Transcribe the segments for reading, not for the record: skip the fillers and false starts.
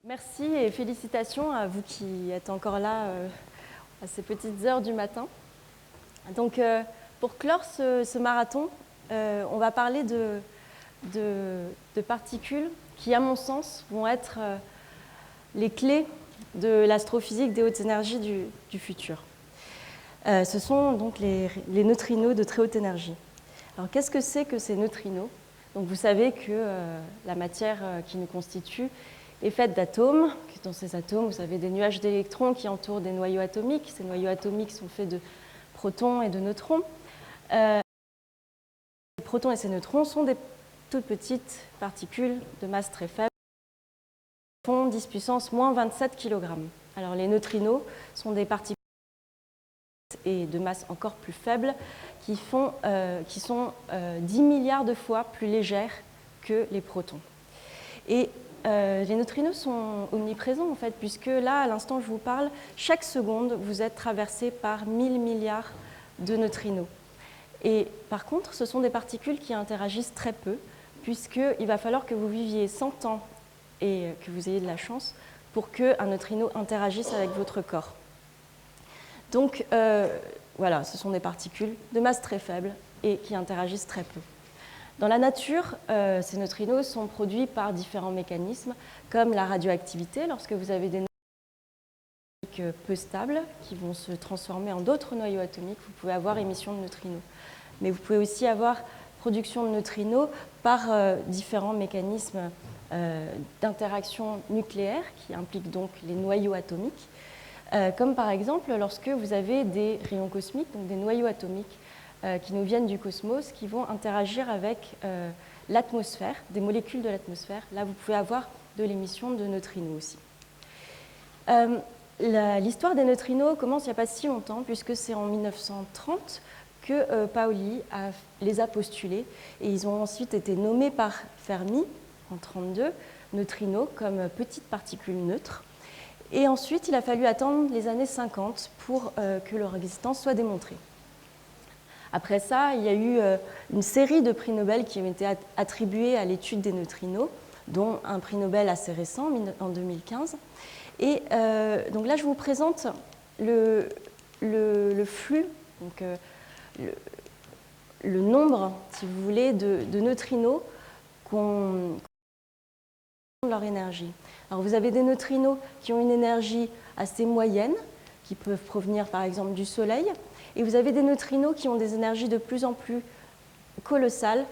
Merci et félicitations à vous qui êtes encore là à ces petites heures du matin. Donc, pour clore ce marathon, on va parler de particules qui, à mon sens, vont être les clés de l'astrophysique des hautes énergies du futur. Ce sont donc les neutrinos de très haute énergie. Alors, qu'est-ce que c'est que ces neutrinos? Donc, vous savez que la matière qui nous constitue est faite d'atomes. Dans ces atomes, vous avez des nuages d'électrons qui entourent des noyaux atomiques. Ces noyaux atomiques sont faits de protons et de neutrons. Les protons et ces neutrons sont des toutes petites particules de masse très faible, qui font 10 puissance moins 27 kg. Alors les neutrinos sont des particules et de masse encore plus faible qui sont 10 milliards de fois plus légères que les protons. Et les neutrinos sont omniprésents en fait, puisque là, à l'instant où je vous parle, chaque seconde, vous êtes traversé par 1000 milliards de neutrinos. Et par contre, ce sont des particules qui interagissent très peu, puisqu'il va falloir que vous viviez 100 ans et que vous ayez de la chance pour qu'un neutrino interagisse avec votre corps. Donc voilà, ce sont des particules de masse très faible et qui interagissent très peu. Dans la nature, ces neutrinos sont produits par différents mécanismes, comme la radioactivité, lorsque vous avez des noyaux atomiques peu stables qui vont se transformer en d'autres noyaux atomiques, vous pouvez avoir émission de neutrinos. Mais vous pouvez aussi avoir production de neutrinos par différents mécanismes d'interaction nucléaire qui impliquent donc les noyaux atomiques, comme par exemple lorsque vous avez des rayons cosmiques, donc des noyaux atomiques qui nous viennent du cosmos, qui vont interagir avec l'atmosphère, des molécules de l'atmosphère. Là, vous pouvez avoir de l'émission de neutrinos aussi. L'histoire des neutrinos commence il n'y a pas si longtemps, puisque c'est en 1930 que Pauli les a postulés, et ils ont ensuite été nommés par Fermi, en 1932, neutrinos comme petites particules neutres. Et ensuite, il a fallu attendre les années 50 pour que leur existence soit démontrée. Après ça, il y a eu une série de prix Nobel qui ont été attribués à l'étude des neutrinos, dont un prix Nobel assez récent, en 2015. Et donc là, je vous présente le flux, donc le nombre, si vous voulez, de neutrinos qu'on leur énergie. Alors vous avez des neutrinos qui ont une énergie assez moyenne, qui peuvent provenir par exemple du Soleil, et vous avez des neutrinos qui ont des énergies de plus en plus colossales,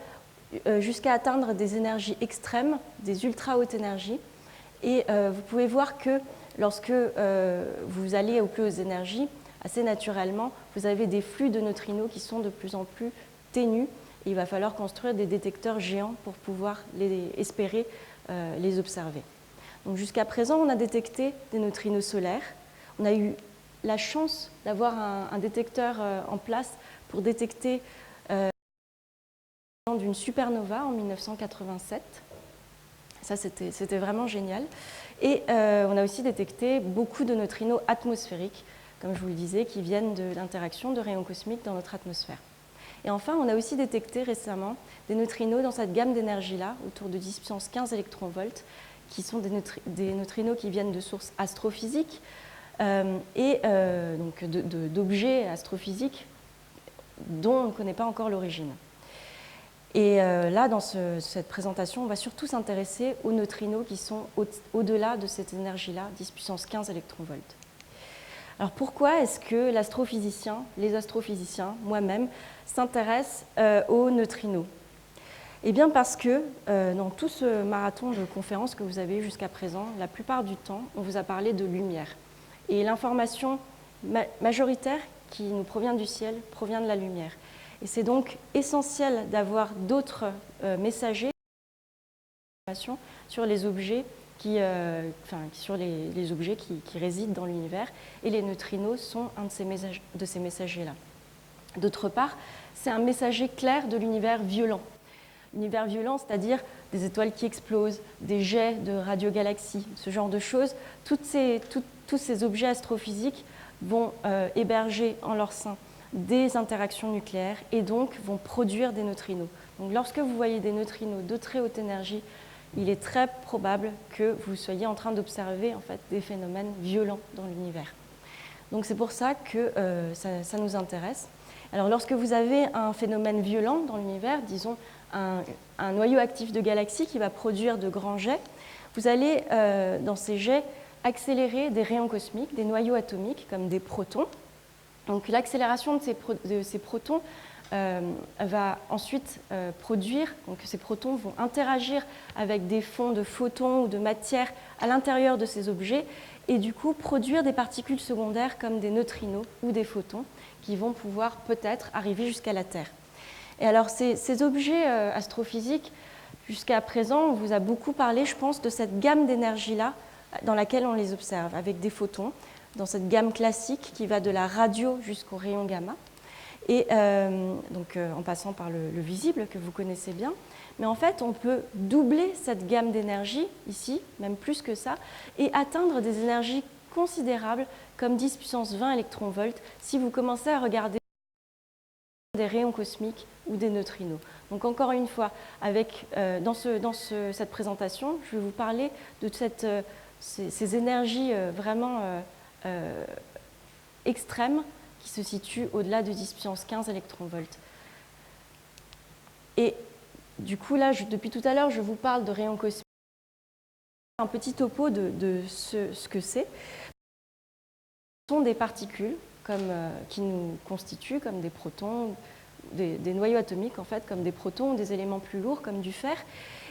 jusqu'à atteindre des énergies extrêmes, des ultra hautes énergies. Et vous pouvez voir que lorsque vous allez aux plus hautes énergies, assez naturellement, vous avez des flux de neutrinos qui sont de plus en plus ténus. Et il va falloir construire des détecteurs géants pour pouvoir espérer les observer. Donc jusqu'à présent, on a détecté des neutrinos solaires. On a eu la chance d'avoir un détecteur en place pour détecter d'une supernova en 1987. Ça, c'était vraiment génial. Et on a aussi détecté beaucoup de neutrinos atmosphériques, comme je vous le disais, qui viennent de l'interaction de rayons cosmiques dans notre atmosphère. Et enfin, on a aussi détecté récemment des neutrinos dans cette gamme d'énergie-là, autour de 10 puissance 15 électronvolts, qui sont des neutrinos qui viennent de sources astrophysiques et donc d'objets astrophysiques dont on ne connaît pas encore l'origine. Et là, dans cette présentation, on va surtout s'intéresser aux neutrinos qui sont au-delà de cette énergie-là, 10 puissance 15 électronvolts. Alors pourquoi est-ce que les astrophysiciens, moi-même, s'intéressent aux neutrinos? Eh bien parce que dans tout ce marathon de conférences que vous avez eu jusqu'à présent, la plupart du temps, on vous a parlé de lumière. Et l'information majoritaire qui nous provient du ciel provient de la lumière. Et c'est donc essentiel d'avoir d'autres messagers sur les objets qui résident dans l'univers, et les neutrinos sont un de ces messagers-là. D'autre part, c'est un messager clair de l'univers violent. L'univers violent, c'est-à-dire des étoiles qui explosent, des jets de radiogalaxies, ce genre de choses. Tous ces objets astrophysiques vont héberger en leur sein des interactions nucléaires et donc vont produire des neutrinos. Donc lorsque vous voyez des neutrinos de très haute énergie il est très probable que vous soyez en train d'observer en fait, des phénomènes violents dans l'univers. Donc c'est pour ça que ça nous intéresse. Alors lorsque vous avez un phénomène violent dans l'univers, disons un noyau actif de galaxies qui va produire de grands jets, vous allez dans ces jets accélérer des rayons cosmiques, des noyaux atomiques comme des protons. Donc l'accélération de ces protons va ensuite produire, donc ces protons vont interagir avec des fonds de photons ou de matière à l'intérieur de ces objets et du coup produire des particules secondaires comme des neutrinos ou des photons qui vont pouvoir peut-être arriver jusqu'à la Terre. Et alors ces objets astrophysiques, jusqu'à présent, on vous a beaucoup parlé, je pense, de cette gamme d'énergie-là dans laquelle on les observe, avec des photons, dans cette gamme classique qui va de la radio jusqu'au rayon gamma, et en passant par le visible que vous connaissez bien. Mais en fait, on peut doubler cette gamme d'énergie, ici, même plus que ça, et atteindre des énergies considérables comme 10 puissance 20 électronvolts si vous commencez à regarder des rayons cosmiques ou des neutrinos. Donc encore une fois, dans cette présentation, je vais vous parler de ces énergies vraiment extrêmes qui se situent au-delà de 10 puissance 15 électronvolts. Et du coup, là, depuis tout à l'heure, je vous parle de rayons cosmiques. Un petit topo de ce que c'est. Ce sont des particules qui nous constituent, comme des protons, des noyaux atomiques, en fait, comme des protons ou des éléments plus lourds, comme du fer.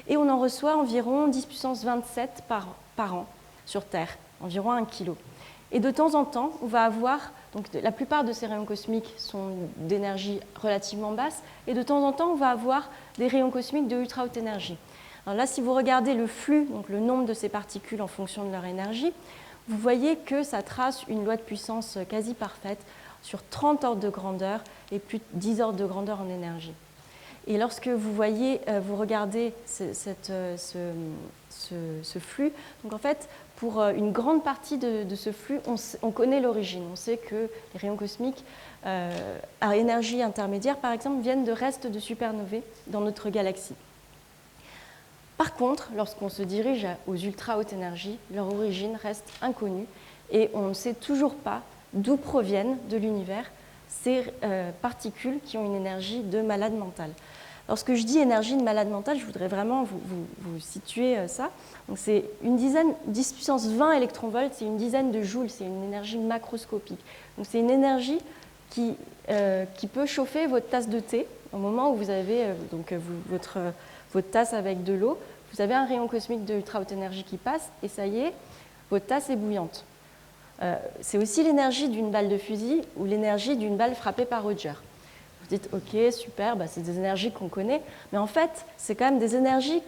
Et on en reçoit environ 10 puissance 27 par an sur Terre, environ 1 kg. Et de temps en temps, on va avoir, donc la plupart de ces rayons cosmiques sont d'énergie relativement basse, et de temps en temps, on va avoir des rayons cosmiques de ultra haute énergie. Alors là, si vous regardez le flux, donc le nombre de ces particules en fonction de leur énergie, vous voyez que ça trace une loi de puissance quasi parfaite sur 30 ordres de grandeur et plus de 10 ordres de grandeur en énergie. Et lorsque vous regardez ce flux, donc en fait, pour une grande partie de ce flux, on connaît l'origine. On sait que les rayons cosmiques à énergie intermédiaire, par exemple, viennent de restes de supernovae dans notre galaxie. Par contre, lorsqu'on se dirige aux ultra hautes énergies, leur origine reste inconnue et on ne sait toujours pas d'où proviennent de l'univers ces particules qui ont une énergie de malade mental. Lorsque je dis énergie de malade mental, je voudrais vraiment vous situer ça. Donc c'est 10 puissance 20 électronvolts, c'est une dizaine de joules, c'est une énergie macroscopique. Donc c'est une énergie qui peut chauffer votre tasse de thé au moment où vous avez votre tasse avec de l'eau. Vous avez un rayon cosmique de ultra haute énergie qui passe et ça y est, votre tasse est bouillante. C'est aussi l'énergie d'une balle de fusil ou l'énergie d'une balle frappée par Roger. Vous dites, ok, super, c'est des énergies qu'on connaît, mais en fait, c'est quand même des énergies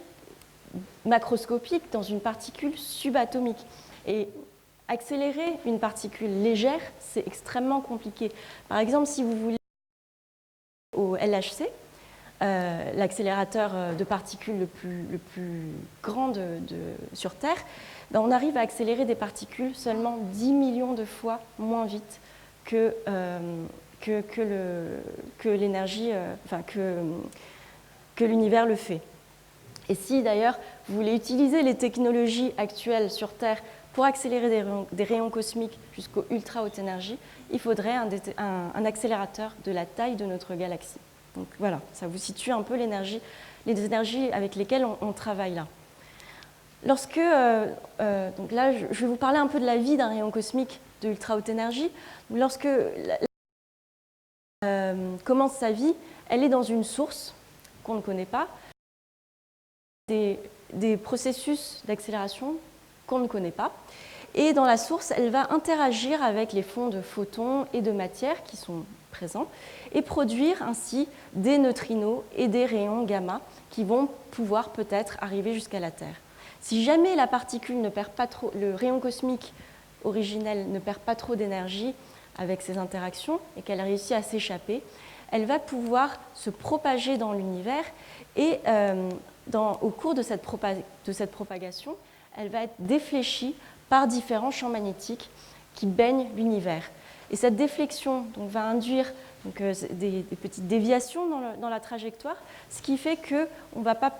macroscopiques dans une particule subatomique. Et accélérer une particule légère, c'est extrêmement compliqué. Par exemple, si vous voulez au LHC, l'accélérateur de particules le plus grand sur Terre, on arrive à accélérer des particules seulement 10 millions de fois moins vite que l'univers le fait. Et si d'ailleurs vous voulez utiliser les technologies actuelles sur Terre pour accélérer des rayons cosmiques jusqu'aux ultra haute énergie, il faudrait un accélérateur de la taille de notre galaxie. Donc voilà, ça vous situe un peu les énergies avec lesquelles on travaille là. Donc là, je vais vous parler un peu de la vie d'un rayon cosmique de ultra haute énergie. Lorsque commence sa vie, elle est dans une source qu'on ne connaît pas, des processus d'accélération qu'on ne connaît pas. Et dans la source, elle va interagir avec les fonds de photons et de matière qui sont présents et produire ainsi des neutrinos et des rayons gamma qui vont pouvoir peut-être arriver jusqu'à la Terre. Si jamais la particule ne perd pas trop, le rayon cosmique originel ne perd pas trop d'énergie avec ces interactions et qu'elle réussit à s'échapper, elle va pouvoir se propager dans l'univers et au cours de cette propagation, elle va être défléchie par différents champs magnétiques qui baignent l'univers. Et cette déflexion va induire donc des petites déviations dans la trajectoire, ce qui fait que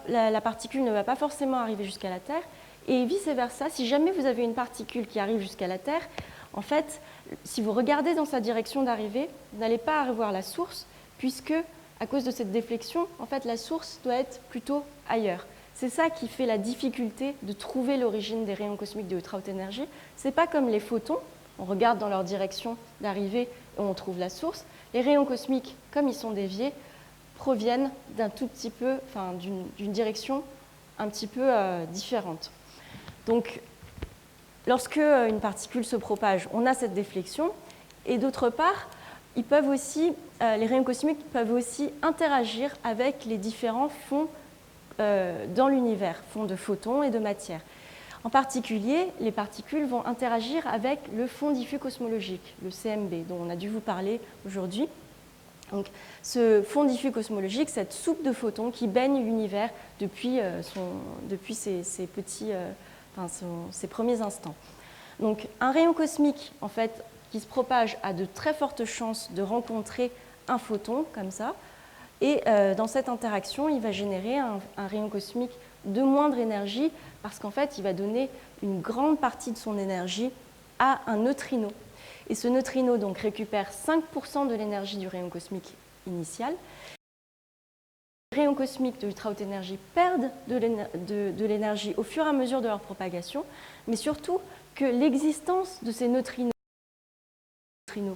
la particule ne va pas forcément arriver jusqu'à la Terre, et vice-versa, si jamais vous avez une particule qui arrive jusqu'à la Terre, en fait, si vous regardez dans sa direction d'arrivée, vous n'allez pas revoir la source, puisque, à cause de cette déflexion, en fait, la source doit être plutôt ailleurs. C'est ça qui fait la difficulté de trouver l'origine des rayons cosmiques de ultra haute énergie. Ce n'est pas comme les photons, on regarde dans leur direction d'arrivée et on trouve la source. Les rayons cosmiques, comme ils sont déviés, proviennent d'un tout petit peu, enfin, d'une direction un petit peu différente. Donc, lorsque une particule se propage, on a cette déflexion, et d'autre part, les rayons cosmiques peuvent aussi interagir avec les différents fonds dans l'univers, fonds de photons et de matière. En particulier, les particules vont interagir avec le fond diffus cosmologique, le CMB, dont on a dû vous parler aujourd'hui. Donc, ce fond diffus cosmologique, cette soupe de photons qui baigne l'univers depuis ses premiers instants. Donc, un rayon cosmique, en fait, qui se propage a de très fortes chances de rencontrer un photon, comme ça, et dans cette interaction, il va générer un rayon cosmique de moindre énergie, parce qu'en fait, il va donner une grande partie de son énergie à un neutrino. Et ce neutrino donc, récupère 5% de l'énergie du rayon cosmique initial. Les rayons cosmiques de ultra haute énergie perdent de l'énergie au fur et à mesure de leur propagation, mais surtout que l'existence de ces neutrinos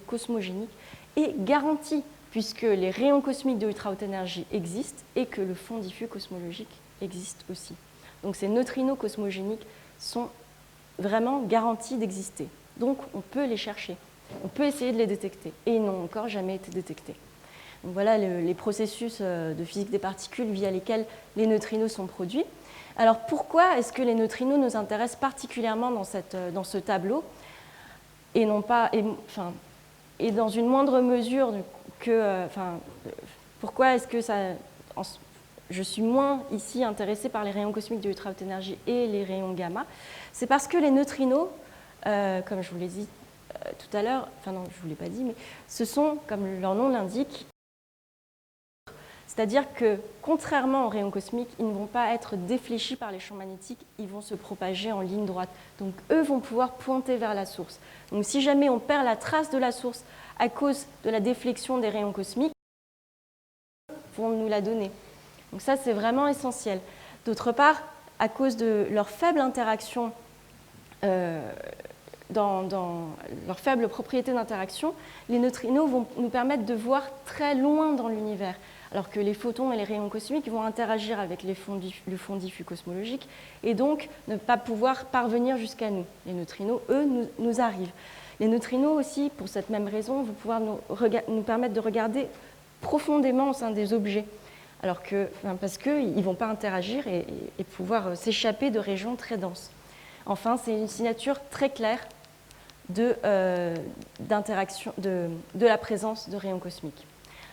cosmogéniques est garantie, puisque les rayons cosmiques de ultra haute énergie existent et que le fond diffus cosmologique existe aussi. Donc ces neutrinos cosmogéniques sont vraiment garantis d'exister. Donc on peut les chercher, on peut essayer de les détecter, et ils n'ont encore jamais été détectés. Donc voilà les processus de physique des particules via lesquels les neutrinos sont produits. Alors pourquoi est-ce que les neutrinos nous intéressent particulièrement dans ce tableau et non pas, et dans une moindre mesure que, pourquoi est-ce que je suis moins ici intéressée par les rayons cosmiques de ultra haute énergie et les rayons gamma? C'est parce que les neutrinos, comme je vous l'ai dit tout à l'heure, enfin non, je ne vous l'ai pas dit, mais ce sont, comme leur nom l'indique, c'est-à-dire que, contrairement aux rayons cosmiques, ils ne vont pas être défléchis par les champs magnétiques, ils vont se propager en ligne droite. Donc, eux vont pouvoir pointer vers la source. Donc, si jamais on perd la trace de la source à cause de la déflexion des rayons cosmiques, ils vont nous la donner. Donc, ça, c'est vraiment essentiel. D'autre part, à cause de leur faible interaction, dans leur faible propriété d'interaction, les neutrinos vont nous permettre de voir très loin dans l'univers, alors que les photons et les rayons cosmiques vont interagir avec le fond diffus cosmologique et donc ne pas pouvoir parvenir jusqu'à nous. Les neutrinos, eux, nous arrivent. Les neutrinos aussi, pour cette même raison, vont pouvoir nous permettre de regarder profondément au sein des objets, parce qu'ils ne vont pas interagir et pouvoir s'échapper de régions très denses. Enfin, c'est une signature très claire de la présence de rayons cosmiques.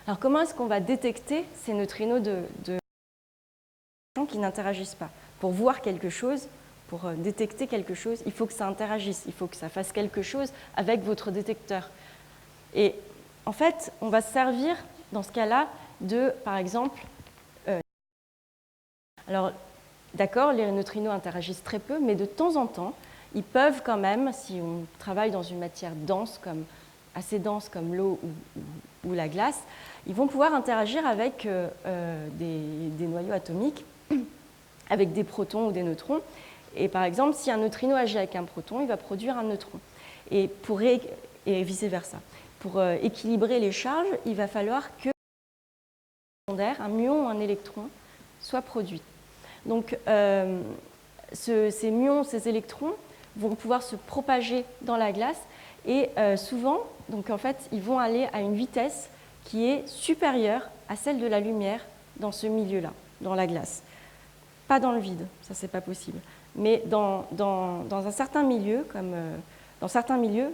Alors, comment est-ce qu'on va détecter ces neutrinos qui n'interagissent pas? Pour voir quelque chose, pour détecter quelque chose, il faut que ça interagisse, il faut que ça fasse quelque chose avec votre détecteur. Et en fait, on va se servir, dans ce cas-là, par exemple, alors, d'accord, les neutrinos interagissent très peu, mais de temps en temps, ils peuvent quand même, si on travaille dans une matière dense, assez dense comme l'eau ou la glace, ils vont pouvoir interagir avec des noyaux atomiques, avec des protons ou des neutrons. Et par exemple, si un neutrino agit avec un proton, il va produire un neutron. Et vice-versa. Pour équilibrer les charges, il va falloir que un muon ou un électron soit produit. Donc, ces muons, ces électrons vont pouvoir se propager dans la glace et souvent, donc en fait, ils vont aller à une vitesse qui est supérieure à celle de la lumière dans ce milieu-là, dans la glace. Pas dans le vide, ça c'est pas possible. Mais dans un certain milieu, dans certains milieux,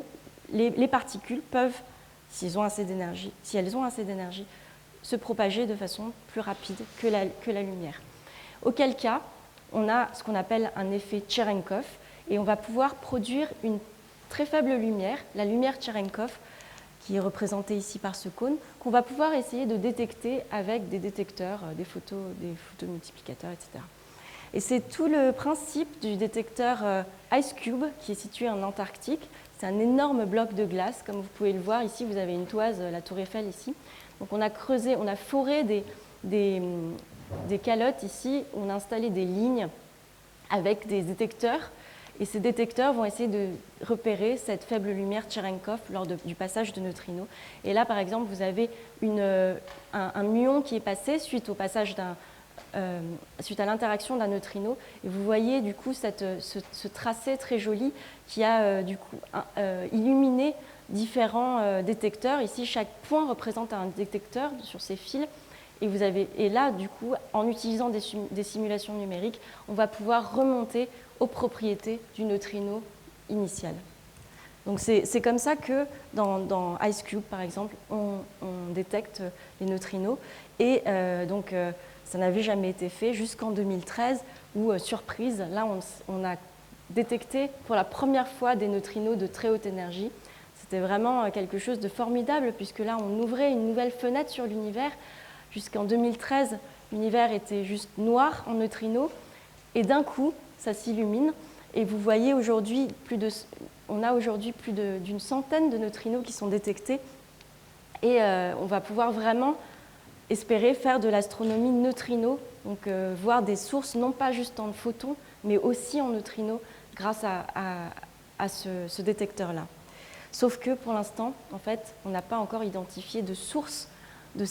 les particules peuvent, si elles ont assez d'énergie, se propager de façon plus rapide que la lumière. Auquel cas, on a ce qu'on appelle un effet Cherenkov et on va pouvoir produire une très faible lumière, la lumière Cherenkov, qui est représenté ici par ce cône, qu'on va pouvoir essayer de détecter avec des détecteurs, des photomultiplicateurs, etc. Et c'est tout le principe du détecteur IceCube qui est situé en Antarctique. C'est un énorme bloc de glace, comme vous pouvez le voir ici, vous avez une toise, la tour Eiffel ici. Donc on a creusé, on a foré des calottes ici, on a installé des lignes avec des détecteurs. Et ces détecteurs vont essayer de repérer cette faible lumière Cherenkov lors du passage de neutrinos. Et là, par exemple, vous avez un muon qui est passé suite au passage suite à l'interaction d'un neutrino. Et vous voyez du coup ce tracé très joli qui a du coup illuminé différents détecteurs. Ici, chaque point représente un détecteur sur ces fils. Et là, du coup, en utilisant des simulations numériques, on va pouvoir remonter aux propriétés du neutrino initial. Donc c'est comme ça que dans IceCube, par exemple, on détecte les neutrinos. Et donc ça n'avait jamais été fait jusqu'en 2013 où, surprise, là on a détecté pour la première fois des neutrinos de très haute énergie. C'était vraiment quelque chose de formidable puisque là on ouvrait une nouvelle fenêtre sur l'univers. Jusqu'en 2013, l'univers était juste noir en neutrinos et d'un coup, ça s'illumine. Et vous voyez aujourd'hui, on a aujourd'hui plus d'une centaine de neutrinos qui sont détectés. Et on va pouvoir vraiment espérer faire de l'astronomie neutrino, donc voir des sources non pas juste en photons, mais aussi en neutrinos grâce à ce détecteur-là. Sauf que pour l'instant, en fait, on n'a pas encore identifié de source de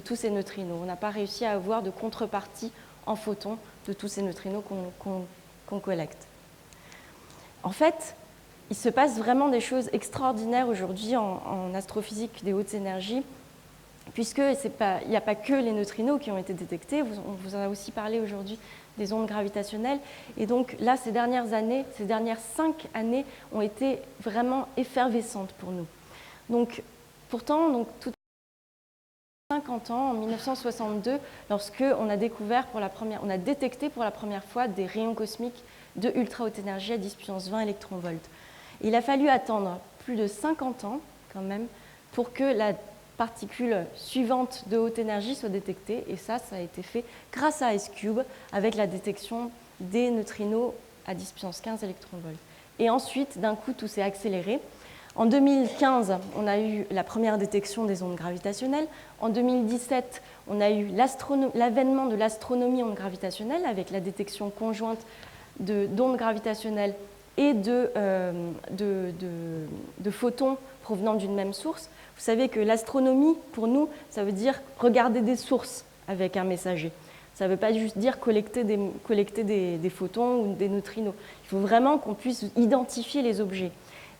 tous ces neutrinos. On n'a pas réussi à avoir de contrepartie en photons de tous ces neutrinos qu'on collecte. En fait, il se passe vraiment des choses extraordinaires aujourd'hui en astrophysique des hautes énergies, puisqu'il n'y a pas que les neutrinos qui ont été détectés, on vous en a aussi parlé aujourd'hui des ondes gravitationnelles. Et donc là, ces dernières 5 années ont été vraiment effervescentes pour nous. Donc, pourtant, tout 50 ans, en 1962, lorsqu'on a détecté pour la première fois des rayons cosmiques de ultra haute énergie à 10 puissance 20 électronvolts. Il a fallu attendre plus de 50 ans, quand même, pour que la particule suivante de haute énergie soit détectée. Et ça a été fait grâce à IceCube, avec la détection des neutrinos à 10 puissance 15 électronvolts. Et ensuite, d'un coup, tout s'est accéléré. En 2015, on a eu la première détection des ondes gravitationnelles. En 2017, on a eu l'avènement de l'astronomie ondes gravitationnelles avec la détection conjointe d'ondes gravitationnelles et de photons provenant d'une même source. Vous savez que l'astronomie, pour nous, ça veut dire regarder des sources avec un messager. Ça ne veut pas juste dire collecter des photons ou des neutrinos. Il faut vraiment qu'on puisse identifier les objets.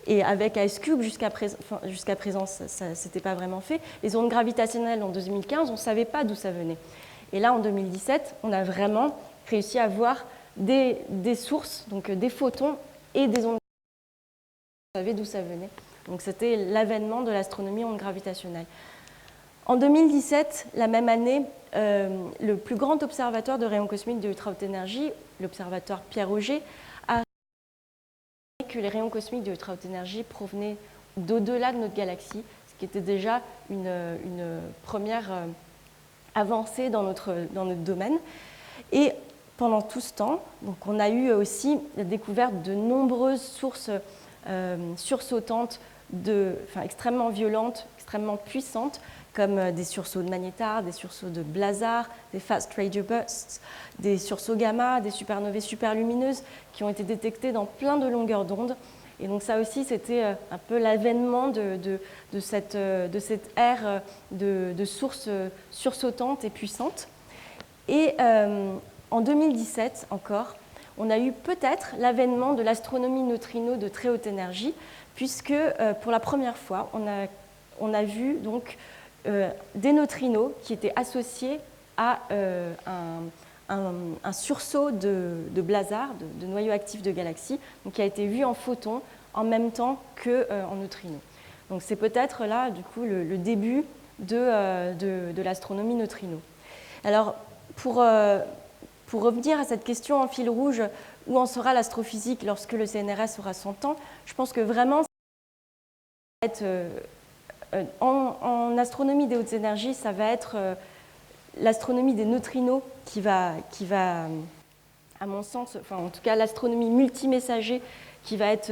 Et avec IceCube, jusqu'à présent, ça n'était pas vraiment fait. Les ondes gravitationnelles en 2015, on ne savait pas d'où ça venait. Et là, en 2017, on a vraiment réussi à voir des sources, donc des photons et des ondes gravitationnelles. On savait d'où ça venait. Donc c'était l'avènement de l'astronomie ondes gravitationnelles. En 2017, la même année, le plus grand observatoire de rayons cosmiques de ultra haute énergie, l'observatoire Pierre-Auger, a que les rayons cosmiques de ultra haute énergie provenaient d'au-delà de notre galaxie, ce qui était déjà une première avancée dans notre domaine. Et pendant tout ce temps, donc on a eu aussi la découverte de nombreuses sources sursautantes, extrêmement violentes, extrêmement puissantes, comme des sursauts de magnétar, des sursauts de blazar, des fast radio bursts, des sursauts gamma, des supernovae superlumineuses qui ont été détectés dans plein de longueurs d'onde. Et donc ça aussi, c'était un peu l'avènement de cette ère de sources sursautantes et puissantes. Et en 2017 encore, on a eu peut-être l'avènement de l'astronomie neutrino de très haute énergie, puisque pour la première fois, on a vu donc des neutrinos qui étaient associés à un sursaut de blazar, de noyau actif de galaxies, donc qui a été vu en photons en même temps qu'en neutrinos. Donc c'est peut-être là, du coup, le début de l'astronomie neutrino. Alors, pour revenir à cette question en fil rouge, où en sera l'astrophysique lorsque le CNRS aura 100 ans, je pense que vraiment, être, en astronomie des hautes énergies, ça va être l'astronomie des neutrinos qui va, à mon sens, enfin en tout cas l'astronomie multimessager qui va être...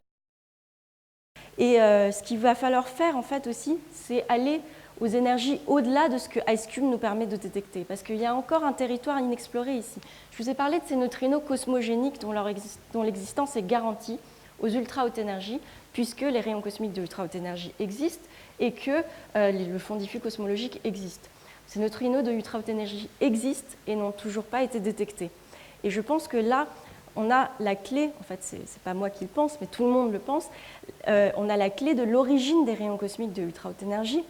Et ce qu'il va falloir faire en fait aussi, c'est aller aux énergies au-delà de ce que IceCube nous permet de détecter, parce qu'il y a encore un territoire inexploré ici. Je vous ai parlé de ces neutrinos cosmogéniques dont l'existence est garantie aux ultra-hautes énergies, puisque les rayons cosmiques de ultra-haute énergie existent et que le fond diffus cosmologique existe. Ces neutrinos de ultra-haute énergie existent et n'ont toujours pas été détectés. Et je pense que là, on a la clé, en fait, ce n'est pas moi qui le pense, mais tout le monde le pense, on a la clé de l'origine des rayons cosmiques de ultra-haute énergie,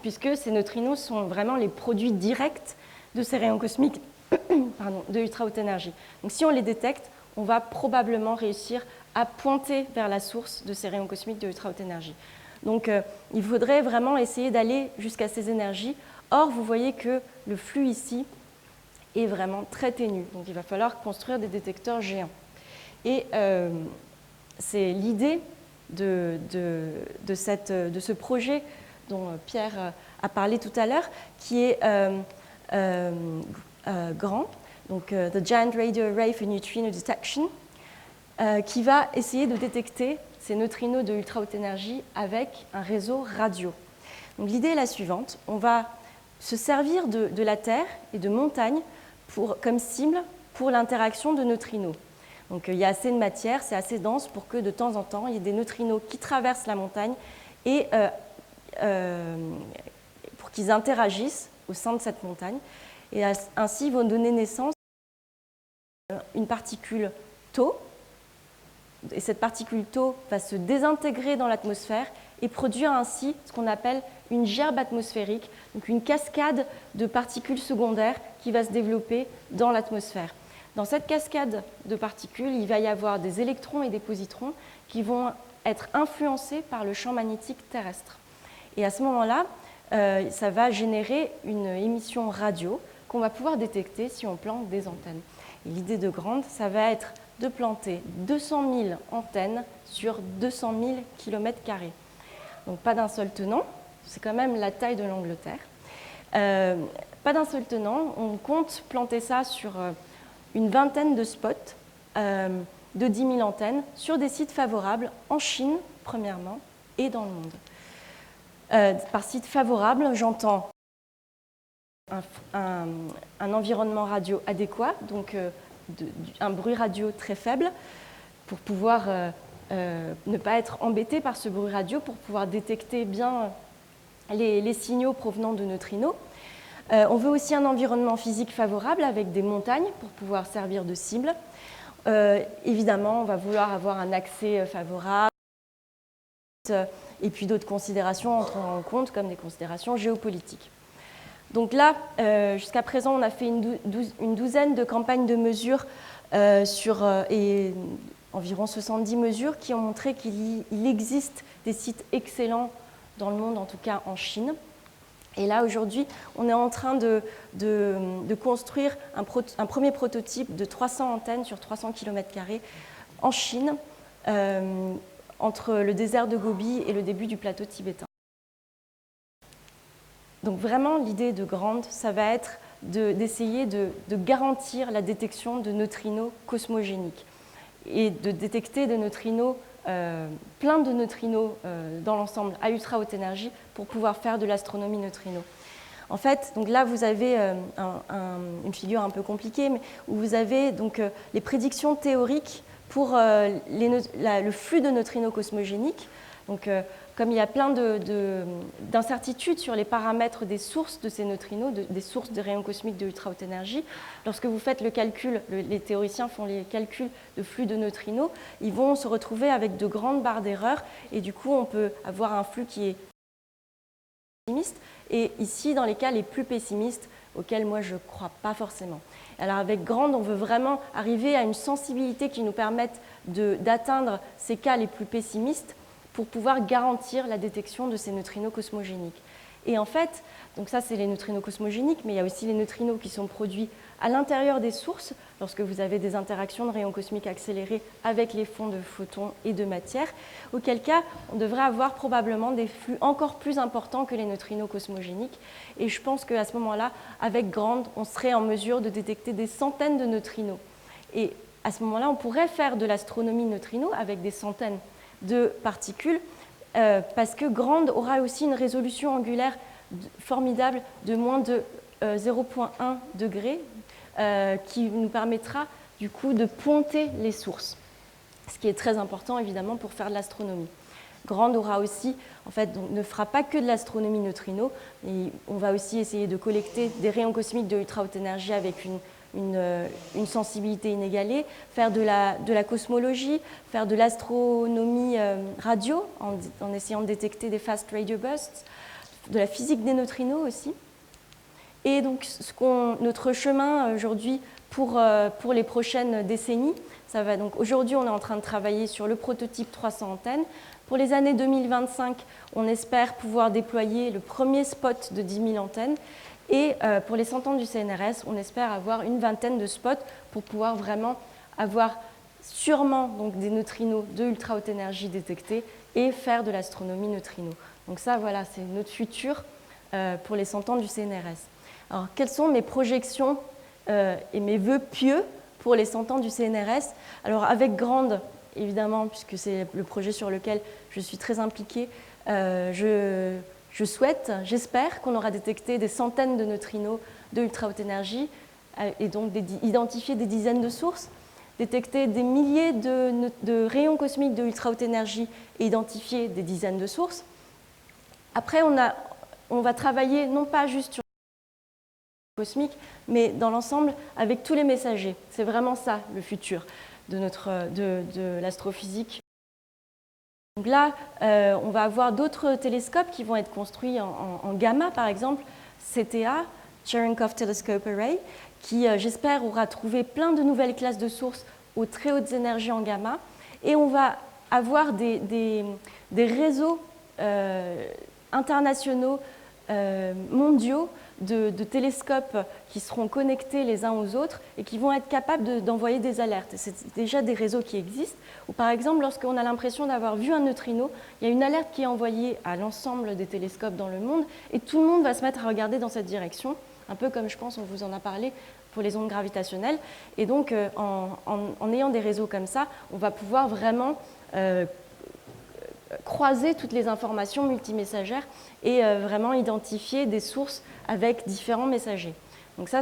puisque ces neutrinos sont vraiment les produits directs de ces rayons cosmiques de ultra-haute énergie. Donc si on les détecte, on va probablement réussir à pointer vers la source de ces rayons cosmiques de ultra-haute énergie. Donc il faudrait vraiment essayer d'aller jusqu'à ces énergies. Or, vous voyez que le flux ici est vraiment très ténu. Donc il va falloir construire des détecteurs géants. Et c'est l'idée de ce projet dont Pierre a parlé tout à l'heure, qui est grand, donc The Giant Radio Array for Neutrino Detection, qui va essayer de détecter ces neutrinos de ultra-haute énergie avec un réseau radio. Donc l'idée est la suivante, on va se servir de la Terre et de montagnes comme cible pour l'interaction de neutrinos. Donc il y a assez de matière, c'est assez dense pour que de temps en temps, il y ait des neutrinos qui traversent la montagne et pour qu'ils interagissent au sein de cette montagne. Et ainsi vont donner naissance à une particule tau. Et cette particule tau va se désintégrer dans l'atmosphère et produire ainsi ce qu'on appelle une gerbe atmosphérique, donc une cascade de particules secondaires qui va se développer dans l'atmosphère. Dans cette cascade de particules, il va y avoir des électrons et des positrons qui vont être influencés par le champ magnétique terrestre. Et à ce moment-là, ça va générer une émission radio qu'on va pouvoir détecter si on plante des antennes. Et l'idée de Grand, ça va être de planter 200 000 antennes sur 200 000 km². Donc pas d'un seul tenant, c'est quand même la taille de l'Angleterre. Pas d'un seul tenant, on compte planter ça sur une vingtaine de spots de 10 000 antennes sur des sites favorables en Chine, premièrement, et dans le monde. Par site favorable, j'entends un environnement radio adéquat, donc un bruit radio très faible, pour pouvoir ne pas être embêté par ce bruit radio, pour pouvoir détecter bien les signaux provenant de neutrinos. On veut aussi un environnement physique favorable avec des montagnes pour pouvoir servir de cible. Évidemment, on va vouloir avoir un accès favorable et puis d'autres considérations entrent en compte comme des considérations géopolitiques. Donc là, jusqu'à présent, on a fait une douzaine de campagnes de mesures et environ 70 mesures qui ont montré qu'il existe des sites excellents dans le monde, en tout cas en Chine. Et là, aujourd'hui, on est en train de construire un premier prototype de 300 antennes sur 300 km² en Chine, entre le désert de Gobi et le début du plateau tibétain. Donc vraiment, l'idée de Grand, ça va être d'essayer de garantir la détection de neutrinos cosmogéniques et de détecter des neutrinos, plein de neutrinos dans l'ensemble à ultra haute énergie pour pouvoir faire de l'astronomie neutrino. En fait, donc là, vous avez une figure un peu compliquée, mais où vous avez donc, les prédictions théoriques pour le flux de neutrinos cosmogéniques. Donc, comme il y a plein d'incertitudes sur les paramètres des sources de ces neutrinos, des sources de rayons cosmiques de ultra haute énergie, lorsque vous faites le calcul, les théoriciens font les calculs de flux de neutrinos, ils vont se retrouver avec de grandes barres d'erreur et du coup on peut avoir un flux qui est pessimiste et ici dans les cas les plus pessimistes auxquels moi je ne crois pas forcément. Alors avec Grand, on veut vraiment arriver à une sensibilité qui nous permette d'atteindre ces cas les plus pessimistes pour pouvoir garantir la détection de ces neutrinos cosmogéniques. Et en fait, donc ça c'est les neutrinos cosmogéniques, mais il y a aussi les neutrinos qui sont produits à l'intérieur des sources, lorsque vous avez des interactions de rayons cosmiques accélérés avec les fonds de photons et de matière, auquel cas on devrait avoir probablement des flux encore plus importants que les neutrinos cosmogéniques. Et je pense qu'à ce moment-là, avec Grand, on serait en mesure de détecter des centaines de neutrinos. Et à ce moment-là, on pourrait faire de l'astronomie neutrino avec des centaines de particules, parce que Grand aura aussi une résolution angulaire formidable de moins de 0,1 degré, qui nous permettra du coup de pointer les sources, ce qui est très important évidemment pour faire de l'astronomie. Grand aura aussi, en fait, donc, ne fera pas que de l'astronomie neutrino, mais on va aussi essayer de collecter des rayons cosmiques de ultra haute énergie avec une sensibilité inégalée, faire de la cosmologie, faire de l'astronomie radio en essayant de détecter des fast radio bursts, de la physique des neutrinos aussi. Et donc, notre chemin aujourd'hui pour les prochaines décennies, ça va donc aujourd'hui, on est en train de travailler sur le prototype 300 antennes. Pour les années 2025, on espère pouvoir déployer le premier spot de 10 000 antennes. Et pour les 100 ans du CNRS, on espère avoir une vingtaine de spots pour pouvoir vraiment avoir sûrement donc, des neutrinos de ultra haute énergie détectés et faire de l'astronomie neutrino. Donc ça, voilà, c'est notre futur pour les 100 ans du CNRS. Alors, quelles sont mes projections et mes vœux pieux pour les 100 ans du CNRS? Alors, avec Grand, évidemment, puisque c'est le projet sur lequel je suis très impliquée, j'espère qu'on aura détecté des centaines de neutrinos de ultra haute énergie et donc identifié des dizaines de sources, détecter des milliers de rayons cosmiques de ultra haute énergie et identifier des dizaines de sources. Après, on va travailler non pas juste sur cosmique, mais dans l'ensemble avec tous les messagers. C'est vraiment ça le futur de l'astrophysique. Donc là, on va avoir d'autres télescopes qui vont être construits en gamma, par exemple, CTA, Cherenkov Telescope Array, qui, j'espère, aura trouvé plein de nouvelles classes de sources aux très hautes énergies en gamma. Et on va avoir des réseaux internationaux, mondiaux, de télescopes qui seront connectés les uns aux autres et qui vont être capables d'envoyer des alertes. C'est déjà des réseaux qui existent, où par exemple, lorsqu'on a l'impression d'avoir vu un neutrino, il y a une alerte qui est envoyée à l'ensemble des télescopes dans le monde et tout le monde va se mettre à regarder dans cette direction, un peu comme je pense on vous en a parlé pour les ondes gravitationnelles. Et donc, en ayant des réseaux comme ça, on va pouvoir vraiment croiser toutes les informations multimessagères et vraiment identifier des sources avec différents messagers. Donc ça,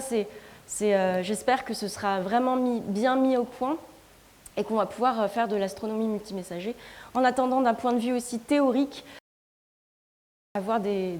j'espère que ce sera vraiment bien mis au point et qu'on va pouvoir faire de l'astronomie multimessager. En attendant, d'un point de vue aussi théorique, avoir des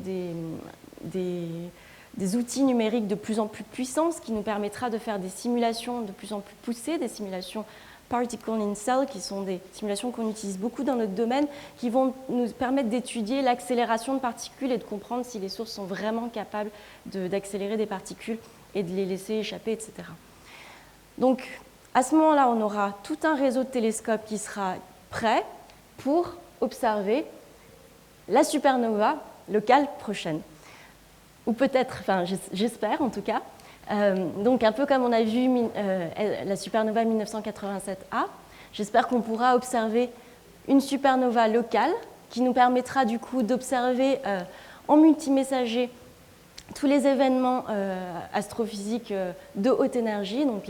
outils numériques de plus en plus puissants, ce qui nous permettra de faire des simulations de plus en plus poussées, des simulations Particle in Cell, qui sont des simulations qu'on utilise beaucoup dans notre domaine, qui vont nous permettre d'étudier l'accélération de particules et de comprendre si les sources sont vraiment capables d'accélérer des particules et de les laisser échapper, etc. Donc, à ce moment-là, on aura tout un réseau de télescopes qui sera prêt pour observer la supernova locale prochaine. Ou peut-être, enfin j'espère en tout cas. Donc un peu comme on a vu la supernova 1987A, j'espère qu'on pourra observer une supernova locale qui nous permettra du coup d'observer en multimessager tous les événements astrophysiques de haute énergie, donc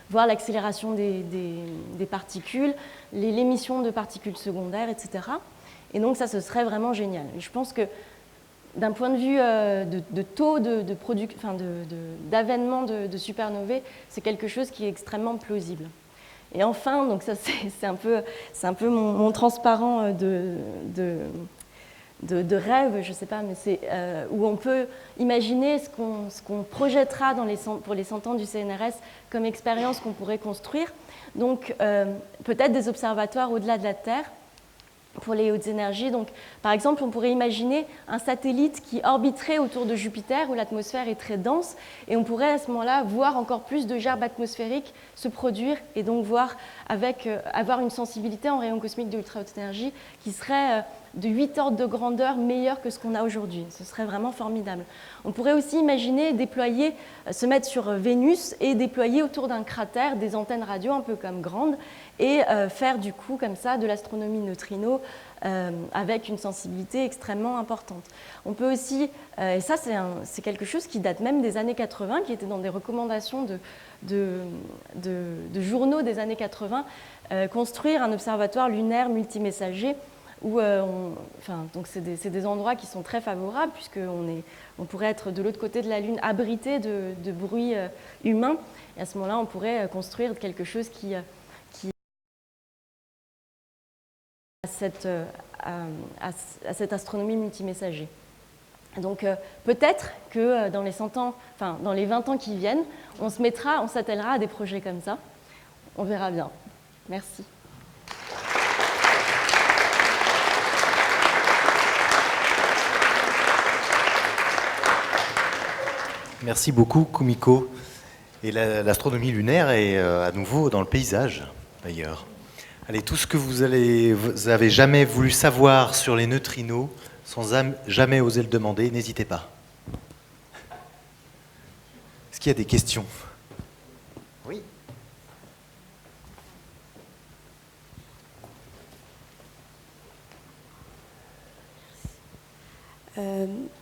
voir l'accélération des particules, l'émission de particules secondaires, etc. Et donc ça, ce serait vraiment génial. Et je pense que d'un point de vue de taux d'avènement de supernovae, c'est quelque chose qui est extrêmement plausible. Et enfin, donc ça c'est un peu mon transparent de rêve, je ne sais pas, mais c'est où on peut imaginer ce qu'on projettera pour les 100 ans du CNRS comme expérience qu'on pourrait construire. Donc peut-être des observatoires au-delà de la Terre, pour les hautes énergies. Donc, par exemple, on pourrait imaginer un satellite qui orbiterait autour de Jupiter où l'atmosphère est très dense et on pourrait à ce moment-là voir encore plus de gerbes atmosphériques se produire et donc avoir une sensibilité en rayons cosmiques de ultra haute énergie qui serait de 8 ordres de grandeur meilleurs que ce qu'on a aujourd'hui. Ce serait vraiment formidable. On pourrait aussi imaginer déployer, se mettre sur Vénus et déployer autour d'un cratère des antennes radio un peu comme grandes et faire du coup comme ça de l'astronomie neutrino avec une sensibilité extrêmement importante. On peut aussi, et ça c'est quelque chose qui date même des années 80, qui était dans des recommandations de journaux des années 80, construire un observatoire lunaire multimessager où donc c'est des endroits qui sont très favorables puisqu'on pourrait être de l'autre côté de la Lune abrité de bruit humain et à ce moment-là on pourrait construire quelque chose qui à cette astronomie multimessager. Donc peut-être que dans les 20 ans qui viennent, on s'attellera à des projets comme ça. On verra bien. Merci. Merci beaucoup, Kumiko. Et l'astronomie lunaire est à nouveau dans le paysage, d'ailleurs. Allez, tout ce que vous avez jamais voulu savoir sur les neutrinos, sans jamais oser le demander, n'hésitez pas. Est-ce qu'il y a des questions? Oui.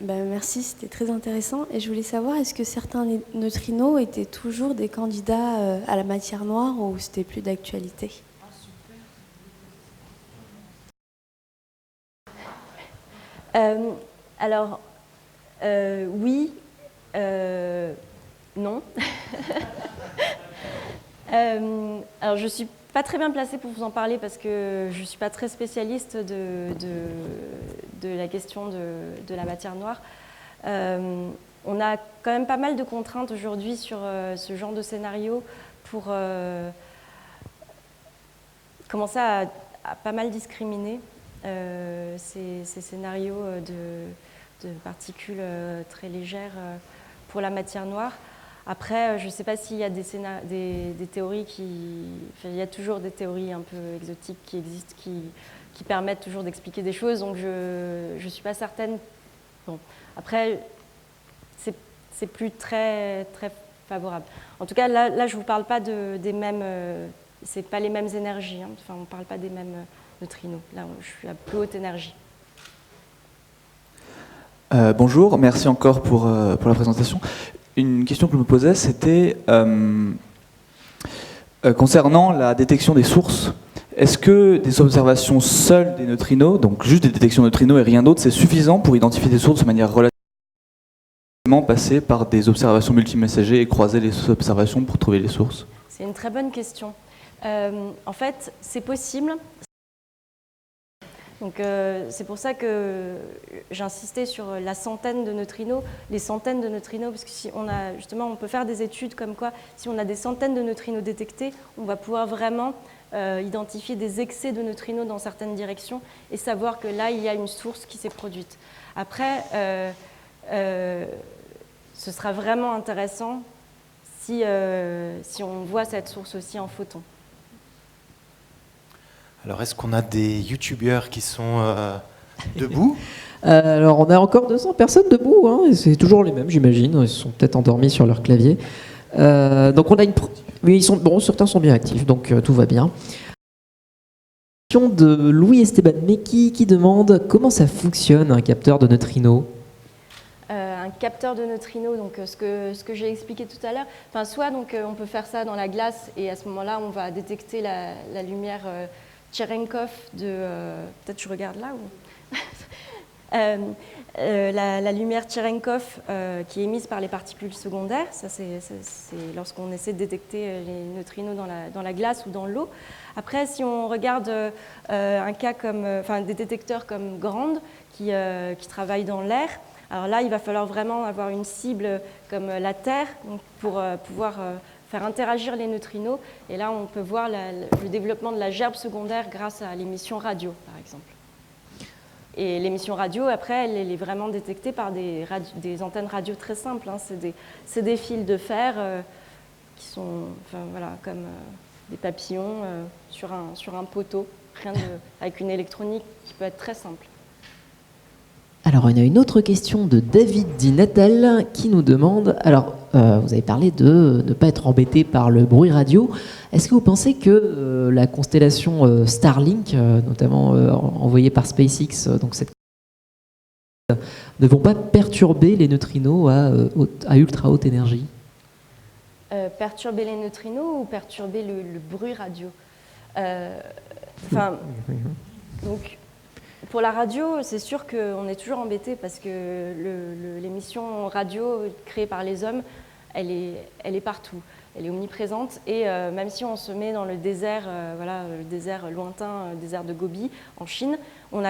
Merci, c'était très intéressant. Et je voulais savoir, est-ce que certains neutrinos étaient toujours des candidats à la matière noire ou c'était plus d'actualité? Alors, oui, non. Alors, je ne suis pas très bien placée pour vous en parler parce que je ne suis pas très spécialiste de la question de la matière noire. On a quand même pas mal de contraintes aujourd'hui sur ce genre de scénario pour commencer à pas mal discriminer ces scénarios de particules très légères pour la matière noire. Après, je ne sais pas s'il y a des théories il y a toujours des théories un peu exotiques qui existent, qui permettent toujours d'expliquer des choses, donc je ne suis pas certaine. Bon. Après, c'est plus très, très favorable. En tout cas, là je ne vous parle pas des mêmes... c'est pas les mêmes énergies, hein. Enfin, on ne parle pas des mêmes neutrinos. Là, je suis à plus haute énergie. Bonjour, merci encore pour la présentation. Une question que je me posais, c'était concernant la détection des sources. Est-ce que des observations seules des neutrinos, donc juste des détections de neutrinos et rien d'autre, c'est suffisant pour identifier des sources de manière relativement passer par des observations multimessagers et croiser les observations pour trouver les sources? C'est une très bonne question. En fait, c'est possible. Donc c'est pour ça que j'insistais sur la centaine de neutrinos, les centaines de neutrinos, parce que si on peut faire des études comme quoi, si on a des centaines de neutrinos détectés, on va pouvoir vraiment identifier des excès de neutrinos dans certaines directions et savoir que là, il y a une source qui s'est produite. Après, ce sera vraiment intéressant si on voit cette source aussi en photons. Alors, est-ce qu'on a des youtubeurs qui sont debout? Alors, on a encore 200 personnes debout, hein, et c'est toujours les mêmes, j'imagine. Ils sont peut-être endormis sur leur clavier. Donc, on a oui, certains sont bien actifs, donc tout va bien. Question de Louis Esteban Meki qui demande comment ça fonctionne un capteur de neutrinos. Un capteur de neutrinos, donc ce que j'ai expliqué tout à l'heure, enfin, soit donc, on peut faire ça dans la glace et à ce moment-là, on va détecter la lumière Cherenkov peut-être je regarde là ou la lumière Cherenkov qui est émise par les particules secondaires. Ça, c'est lorsqu'on essaie de détecter les neutrinos dans la glace ou dans l'eau. Après, si on regarde un cas des détecteurs comme Grand qui travaillent dans l'air, alors là, il va falloir vraiment avoir une cible comme la Terre donc pour pouvoir faire interagir les neutrinos. Et là, on peut voir le développement de la gerbe secondaire grâce à l'émission radio, par exemple. Et l'émission radio, après, elle est vraiment détectée par des antennes radio très simples, hein. C'est des fils de fer qui sont comme des papillons sur un poteau, avec une électronique qui peut être très simple. Alors, il y a une autre question de David Di Natal qui nous demande, alors, vous avez parlé de ne pas être embêté par le bruit radio. Est-ce que vous pensez que la constellation Starlink, notamment envoyée par SpaceX, donc cette ne vont pas perturber les neutrinos à ultra haute énergie? Perturber les neutrinos ou perturber le bruit radio? Donc, pour la radio, c'est sûr qu'on est toujours embêté parce que l'émission radio créée par les hommes, elle est partout. Elle est omniprésente et même si on se met dans le désert, le désert lointain, le désert de Gobi en Chine, on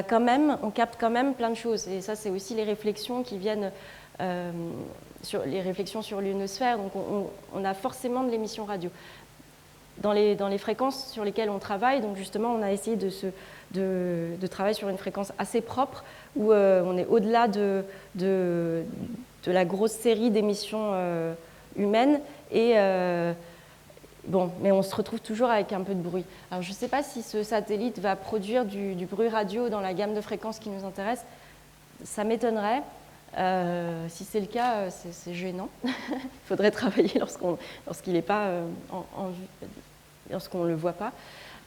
capte quand même plein de choses. Et ça, c'est aussi les réflexions qui viennent sur les réflexions sur l'ionosphère. Donc, on a forcément de l'émission radio. Dans les fréquences sur lesquelles on travaille, donc justement, on a essayé de travailler sur une fréquence assez propre où on est au-delà de la grosse série d'émissions humaines. Et mais on se retrouve toujours avec un peu de bruit. Alors, je ne sais pas si ce satellite va produire du bruit radio dans la gamme de fréquences qui nous intéresse. Ça m'étonnerait. Si c'est le cas, c'est gênant. Il faudrait travailler lorsqu'il n'est pas en vue, lorsqu'on ne le voit pas.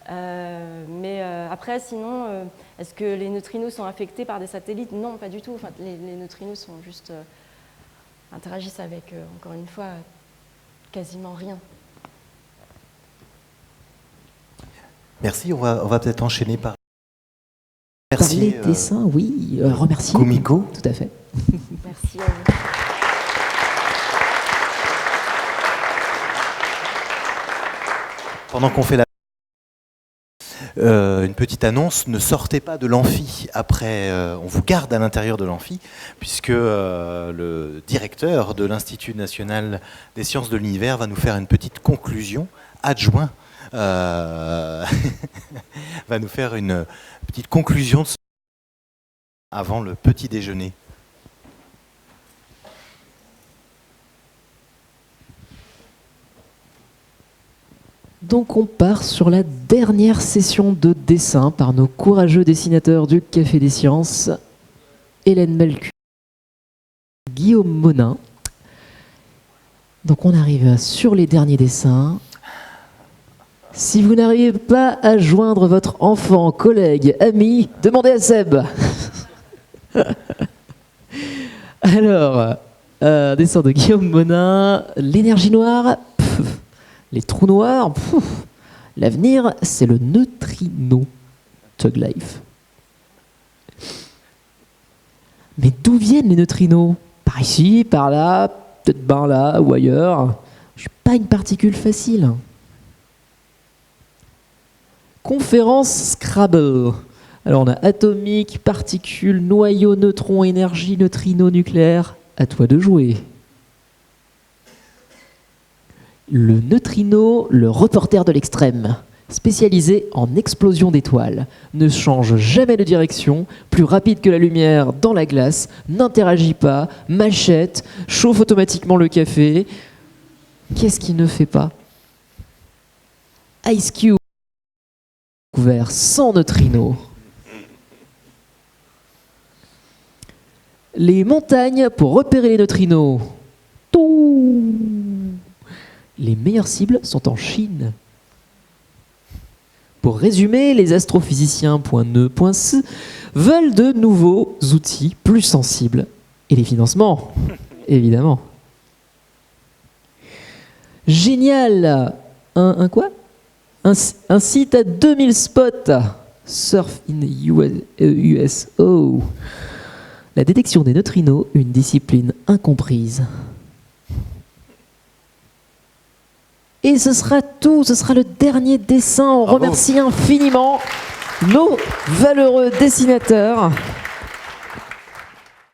Mais après, sinon, est-ce que les neutrinos sont affectés par des satellites? Non, pas du tout. Enfin, les neutrinos sont juste interagissent avec, encore une fois, quasiment rien. Merci, on va peut-être enchaîner par... Par les dessins, oui. Remercier. Kumiko. Tout à fait. Merci à vous. Pendant qu'on fait une petite annonce, ne sortez pas de l'amphi après, on vous garde à l'intérieur de l'amphi, puisque le directeur de l'Institut national des sciences de l'univers va nous faire une petite conclusion, adjoint, va nous faire une petite conclusion avant le petit déjeuner. Donc on part sur la dernière session de dessin par nos courageux dessinateurs du Café des Sciences, Hélène Malcu, Guillaume Monin. Donc on arrive sur les derniers dessins. Si vous n'arrivez pas à joindre votre enfant, collègue, ami, demandez à Seb. Alors, dessin de Guillaume Monin, l'énergie noire. Les trous noirs, l'avenir, c'est le neutrino. Tug Life. Mais d'où viennent les neutrinos? Par ici, par là, peut-être ben là ou ailleurs. Je suis pas une particule facile. Conférence Scrabble. Alors on a atomique, particule, noyau, neutron, énergie, neutrino, nucléaire. À toi de jouer. Le neutrino, le reporter de l'extrême, spécialisé en explosion d'étoiles, ne change jamais de direction, plus rapide que la lumière dans la glace, n'interagit pas, machette, chauffe automatiquement le café. Qu'est-ce qu'il ne fait pas? Ice Cube, couvert sans neutrino. Les montagnes pour repérer les neutrinos. Tout. Les meilleures cibles sont en Chine. Pour résumer, les astrophysiciens .ne.ce veulent de nouveaux outils plus sensibles. Et les financements, évidemment. Génial. Un quoi? Un site à 2000 spots. Surf in USO. La détection des neutrinos, une discipline incomprise. Et ce sera tout, ce sera le dernier dessin. On remercie infiniment nos valeureux dessinateurs.